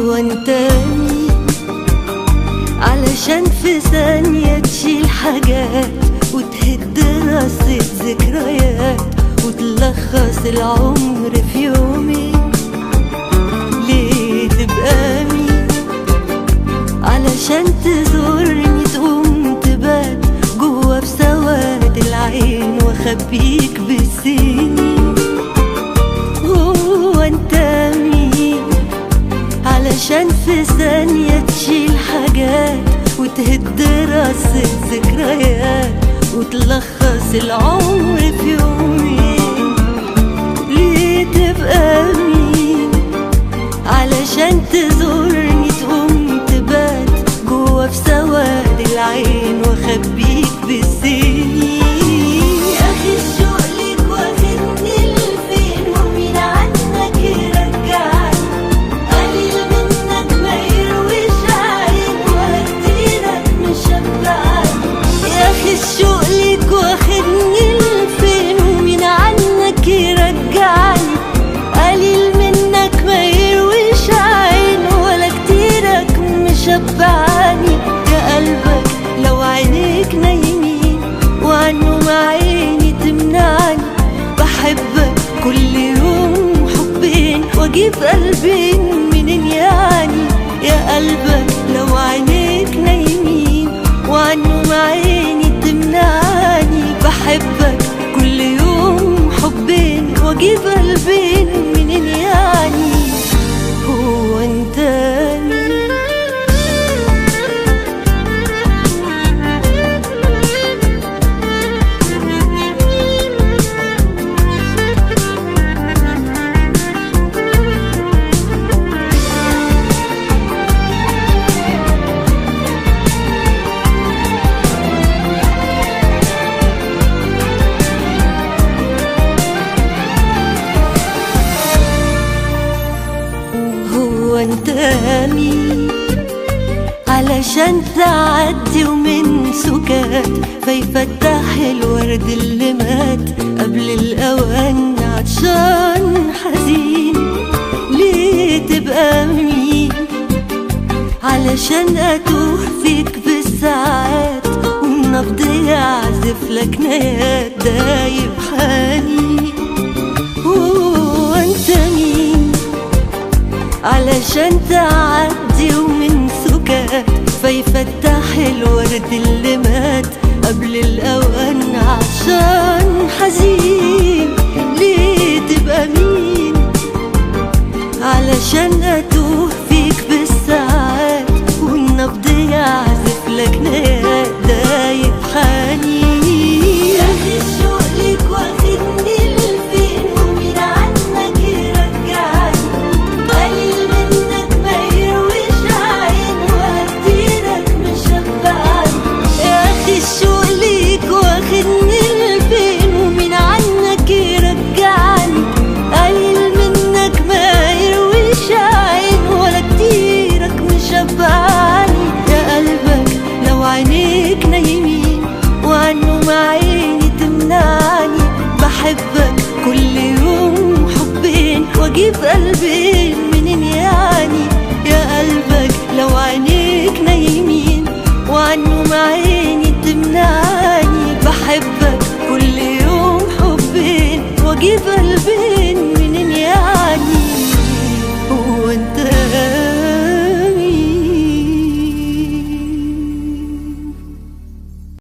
هو انت مين علشان في ثانية تشيل حاجات وتهد رصة ذكريات وتلخص العمر في يومين؟ ليه تبقى مين علشان تزورني تقوم تبات جوا في سواد العين واخبيك بالسنين؟ هو انت مين علشان في ثانية تشيل حاجات وتهد رصة ذكريات وتلخص العمر في يومين؟ ليه تبقى مين علشان تزورني تقوم تبات جوا في سواد العين واخبيك بالسنين؟ يا اخي الشوق ليك واخدني لفين ومين عنك يرجعني؟ قليل منك ما يرويش عين ولا كتيرك مشبعني. يا اخي الشوق ليك واخدني لفين ومين عنك يرجعني؟ قليل منك ما يرويش عين ولا كتيرك مشبعني. يا قلبك لو عينيك نايمين وعنهم عيني تمنعني، بحبك كل يوم حبين واجيب قلبين منين يعني؟ يا قلبك لو عينيك نايمين وعنهم عيني تمنعني، بحبك كل يوم حبين واجيب قلبين منين يعني؟ هو انت مين؟ هو انت مين علشان تعدي ومن سكات فيفتح الورد اللي مات قبل الاوان عطشان حزين؟ ليه تبقى مين علشان اتوه فيك بالساعات والنبض يعزف لك نيات دايب حنين؟ هو انت مين علشان تعدي ومن سكات فيفتح الورد اللي مات قبل الأوان عطشان حزين؟ ليه تبقى مين علشان أتوه فيك بالساعات والنبض يعزف لك نيات دايب حنين؟ يا أخي الشوق ليك واخدني لفين ومين عنك يرجعني؟ قليل منك ما يرويش عين ولا كتيرك مشبعني. يا أخي الشوق ليك واخدني لفين ومين عنك يرجعني؟ قليل منك ما يرويش عين ولا كتيرك مشبعني. يا قلبك لو عينيك نايمين وعنهم عيني تمنعني، بحبك كل يوم حبين واجيب قلبين منين يعني؟ يا قلبك